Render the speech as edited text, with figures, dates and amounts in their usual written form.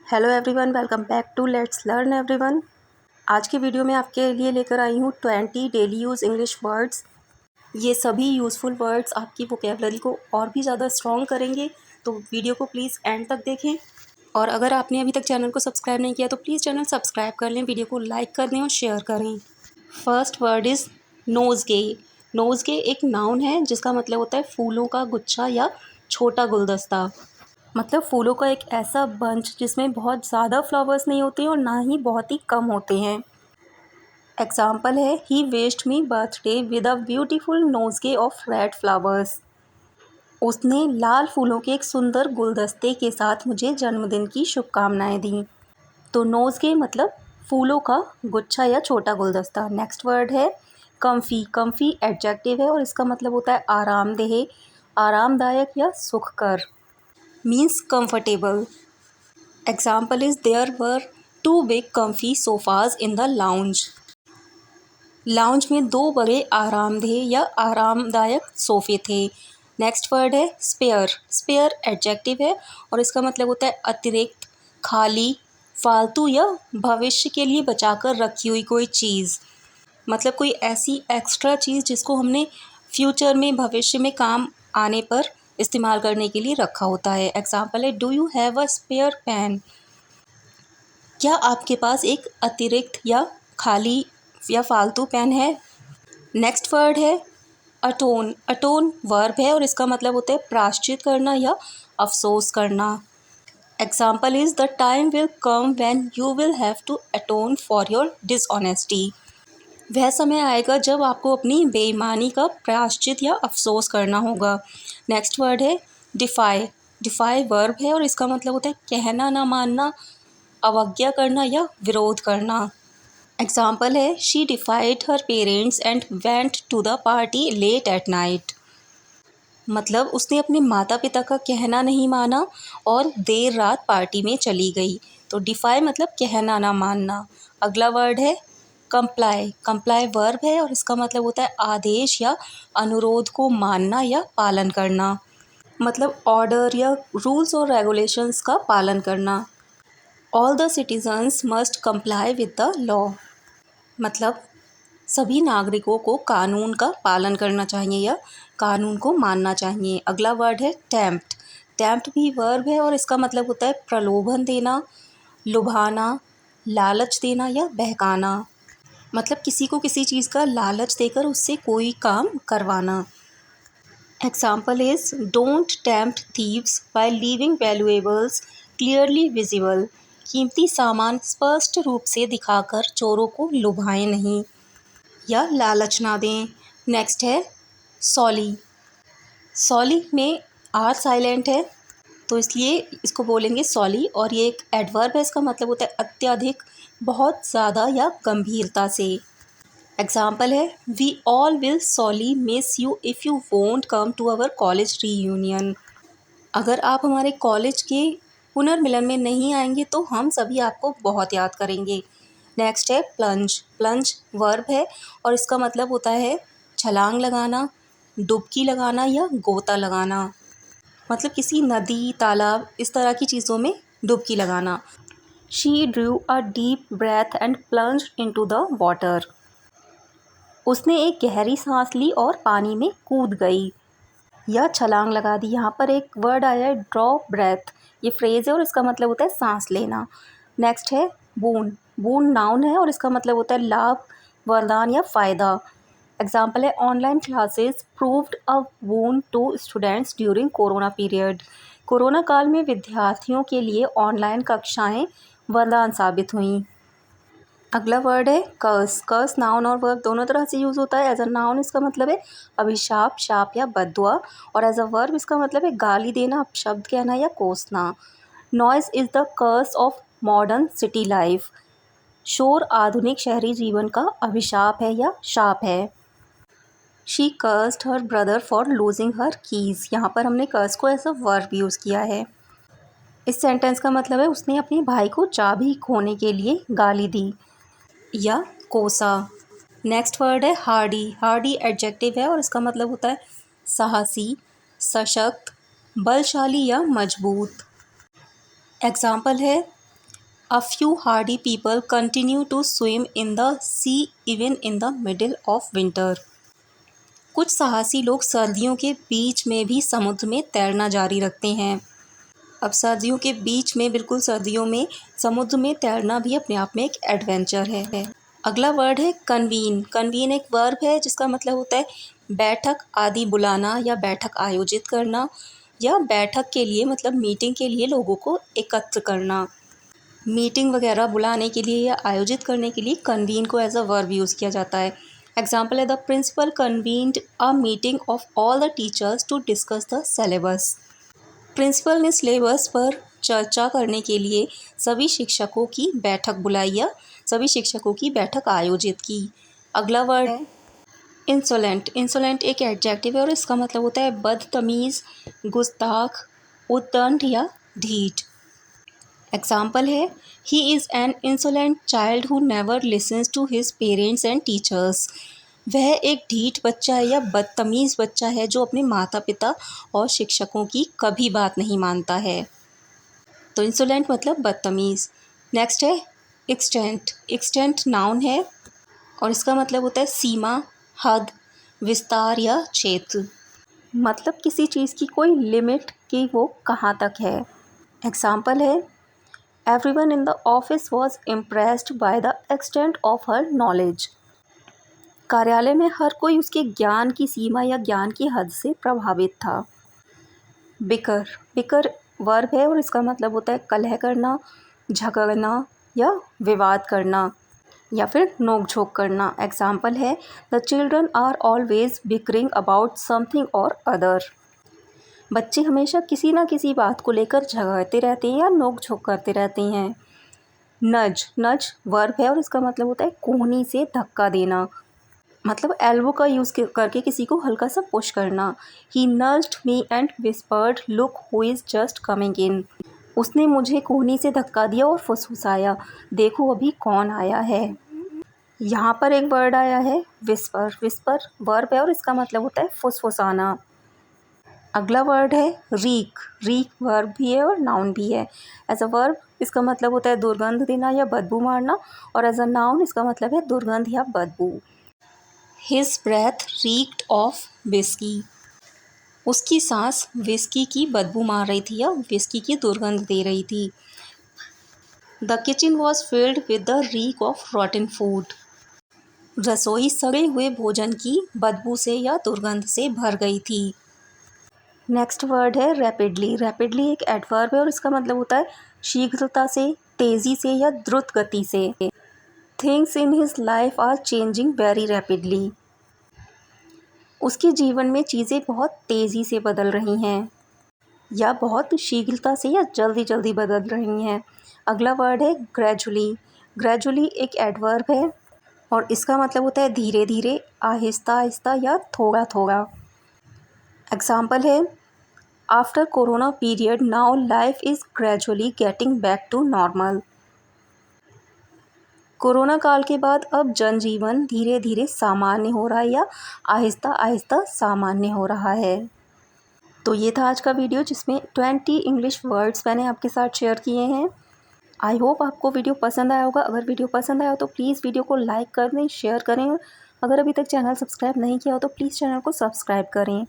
Hello everyone, welcome back to let's learn everyone. आज की video में आपके लिए लेकर आई हूँ 20 डेली यूज़ इंग्लिश वर्ड्स। ये सभी यूज़फुल वर्ड्स आपकी वोकेबलरी को और भी ज़्यादा स्ट्रॉन्ग करेंगे, तो वीडियो को प्लीज़ एंड तक देखें। और अगर आपने अभी तक चैनल को सब्सक्राइब नहीं किया तो प्लीज़ चैनल सब्सक्राइब कर लें, वीडियो को लाइक कर दें और शेयर करें। First word is nosegay. Nosegay एक नाउन है जिसका मतलब होता है फूलों का गुच्छा या छोटा गुलदस्ता। मतलब फूलों का एक ऐसा बंच जिसमें बहुत ज़्यादा फ्लावर्स नहीं होते और ना ही बहुत ही कम होते हैं। एग्जाम्पल है, he wished me birthday with a beautiful nosegay of red flowers. उसने लाल फूलों के एक सुंदर गुलदस्ते के साथ मुझे जन्मदिन की शुभकामनाएं दी। तो नोज़गे मतलब फूलों का गुच्छा या छोटा गुलदस्ता। नेक्स्ट वर्ड है कम्फी। कम्फी एडजेक्टिव है और इसका मतलब होता है आरामदेह, आरामदायक या सुखकर। means comfortable. Example is there were two big comfy sofas in the lounge. Lounge में दो बड़े आरामदेह या आरामदायक सोफे थे। नेक्स्ट वर्ड है स्पेयर। स्पेयर एडजेक्टिव है और इसका मतलब होता है अतिरिक्त, खाली, फालतू या भविष्य के लिए बचाकर रखी हुई कोई चीज़। मतलब कोई ऐसी एक्स्ट्रा चीज़ जिसको हमने फ्यूचर में, भविष्य में काम आने पर इस्तेमाल करने के लिए रखा होता है। एग्जाम्पल है, do you have a spare pen. क्या आपके पास एक अतिरिक्त या खाली या फालतू पेन है। नेक्स्ट वर्ड है अटोन। अटोन वर्ब है और इसका मतलब होता है प्रायश्चित करना या अफसोस करना। Example is the time will come when you will have to atone for your dishonesty. वह समय आएगा जब आपको अपनी बेईमानी का प्रायश्चित या अफसोस करना होगा। नेक्स्ट वर्ड है डिफ़ाई। डिफ़ाई वर्ब है और इसका मतलब होता है कहना, ना मानना, अवज्ञा करना या विरोध करना। एग्जाम्पल है, she defied her parents and went to the party late at night. मतलब उसने अपने माता पिता का कहना नहीं माना और देर रात पार्टी में चली गई। तो डिफाई मतलब कहना, ना मानना। अगला वर्ड है कंप्लाई। कंप्लाई वर्ब है और इसका मतलब होता है आदेश या अनुरोध को मानना या पालन करना। मतलब ऑर्डर या रूल्स और रेगुलेशंस का पालन करना। All the citizens must comply with the law. मतलब सभी नागरिकों को कानून का पालन करना चाहिए या कानून को मानना चाहिए। अगला वर्ड है टेम्प्ट। टेम्प्ट भी वर्ब है और इसका मतलब होता है प्रलोभन देना, लुभाना, लालच देना या बहकाना। मतलब किसी को किसी चीज़ का लालच देकर उससे कोई काम करवाना। Example is don't tempt thieves by leaving valuables clearly visible. कीमती सामान स्पष्ट रूप से दिखाकर चोरों को लुभाएं नहीं या लालच ना दें। नेक्स्ट है सॉली। सॉली में आर साइलेंट है तो इसलिए इसको बोलेंगे सॉली और ये एक एडवर्ब है। इसका मतलब होता है अत्यधिक, बहुत ज़्यादा या गंभीरता से। एग्जाम्पल है, we all will sorely miss you if you won't come to our college reunion. अगर आप हमारे कॉलेज के पुनर्मिलन में नहीं आएंगे तो हम सभी आपको बहुत याद करेंगे। नेक्स्ट है प्लंज। प्लंज वर्ब है और इसका मतलब होता है छलांग लगाना, डुबकी लगाना या गोता लगाना। मतलब किसी नदी, तालाब, इस तरह की चीज़ों में डुबकी लगाना। She drew a deep breath and plunge into the water. उसने एक गहरी सांस ली और पानी में कूद गई या छलांग लगा दी। यहाँ पर एक वर्ड आया है ड्रॉ ब्रेथ। ये फ्रेज़ है और इसका मतलब होता है सांस लेना। नेक्स्ट है बून। बून नाउन है और इसका मतलब होता है लाभ, वरदान या फ़ायदा। एग्जाम्पल है, online classes proved a boon to students during corona period. कोरोना काल में विद्यार्थियों के लिए ऑनलाइन कक्षाएं वरदान साबित हुईं। अगला वर्ड है कर्स। कर्स नाउन और वर्ब दोनों तरह से यूज़ होता है। एज अ नाउन इसका मतलब है अभिशाप, शाप या बद्दुआ, और एज अ वर्ब इसका मतलब है गाली देना, अपशब्द कहना या कोसना। Noise is the curse of modern city life. शोर आधुनिक शहरी जीवन का अभिशाप है या शाप है। She cursed her brother for losing her keys. यहाँ पर हमने कर्स को एज अ वर्ब यूज़ किया है। इस सेंटेंस का मतलब है उसने अपने भाई को चाबी खोने के लिए गाली दी या कोसा। नेक्स्ट वर्ड है हार्डी। हार्डी एडजेक्टिव है और इसका मतलब होता है साहसी, सशक्त, बलशाली या मजबूत। एग्जाम्पल है, A few hardy people continue to swim in the sea even in the middle of winter. कुछ साहसी लोग सर्दियों के बीच में भी समुद्र में तैरना जारी रखते हैं। अब सर्दियों के बीच में, बिल्कुल सर्दियों में समुद्र में तैरना भी अपने आप में एक एडवेंचर है। अगला वर्ड है कन्वीन। कन्वीन एक वर्ब है जिसका मतलब होता है बैठक आदि बुलाना या बैठक आयोजित करना, या बैठक के लिए मतलब मीटिंग के लिए लोगों को एकत्र करना। मीटिंग वगैरह बुलाने के लिए या आयोजित करने के लिए कन्वीन को एज अ वर्ब यूज़ किया जाता है। एग्जाम्पल है the principal convened a meeting of all the teachers to discuss the syllabus. Principal ने सिलेबस पर चर्चा करने के लिए सभी शिक्षकों की बैठक बुलाई या सभी शिक्षकों की बैठक आयोजित की। अगला वर्ड है इंसोलेंट। इंसोलेंट एक एडजेक्टिव है और इसका मतलब होता है बदतमीज़, गुस्ताख, उद्दंड या ढीठ। एग्जाम्पल है he is an insolent child who never listens to his parents and teachers. वह एक ढीठ बच्चा है या बदतमीज़ बच्चा है जो अपने माता पिता और शिक्षकों की कभी बात नहीं मानता है। तो इंसोलेंट मतलब बदतमीज़। नेक्स्ट है एक्सटेंट। एक्सटेंट नाउन है और इसका मतलब होता है सीमा, हद, विस्तार या क्षेत्र। मतलब किसी चीज़ की कोई लिमिट कि वो कहाँ तक है। एग्जाम्पल है everyone in the office was impressed by the extent of her knowledge. कार्यालय में हर कोई उसके ज्ञान की सीमा या ज्ञान की हद से प्रभावित था। बिकर। बिकर वर्ब है और इसका मतलब होता है कलह करना, झगड़ना या विवाद करना या फिर नोक-झोंक करना। एग्जाम्पल है the children are always bickering about something or other. बच्चे हमेशा किसी ना किसी बात को लेकर झगड़ते रहते हैं या नोक-झोंक करते रहते हैं। नज। नज वर्ब है और इसका मतलब होता है कोहनी से धक्का देना, मतलब एल्बो का यूज़ करके किसी को हल्का सा पुश करना। He nudged me and whispered look who is just coming in. उसने मुझे कोहनी से धक्का दिया और फुसफुसाया, देखो अभी कौन आया है। यहाँ पर एक वर्ड आया है विस्पर। विस्पर वर्ब है और इसका मतलब होता है फुसफुसाना। अगला वर्ड है रीक। रीक वर्ब भी है और नाउन भी है। एज अ वर्ब इसका मतलब होता है दुर्गंध देना या बदबू मारना, और एज अ नाउन इसका मतलब है दुर्गंध या बदबू। His breath reeked of whisky. उसकी सांस विस्की की बदबू मार रही थी या विस्की की दुर्गंध दे रही थी। The kitchen was filled with the rig of रॉटन food. रसोई सड़े हुए भोजन की बदबू से या दुर्गंध से भर गई थी। नेक्स्ट वर्ड है रैपिडली। रैपिडली एक एडवर्ब है और इसका मतलब होता है शीघ्रता से, तेज़ी से या द्रुत गति से। Things in his life are changing very rapidly. उसके जीवन में चीज़ें बहुत तेज़ी से बदल रही हैं या बहुत शीघ्रता से या जल्दी जल्दी बदल रही हैं। अगला वर्ड है ग्रेजुअली। ग्रेजुअली एक एडवर्ब है और इसका मतलब होता है धीरे धीरे, आहिस्ता आहिस्ता या थोड़ा थोड़ा। एग्जाम्पल है after corona period now life is gradually getting back to normal. Corona काल के बाद अब जनजीवन धीरे धीरे सामान्य हो रहा है या आहिस्ता आहिस्ता सामान्य हो रहा है। तो ये था आज का वीडियो जिसमें 20 इंग्लिश वर्ड्स मैंने आपके साथ शेयर किए हैं। आई होप आपको वीडियो पसंद आया होगा। अगर वीडियो पसंद आया हो तो प्लीज़ वीडियो को लाइक कर दें, शेयर करें। अगर अभी तक चैनल सब्सक्राइब नहीं किया हो तो प्लीज़ चैनल को सब्सक्राइब करें।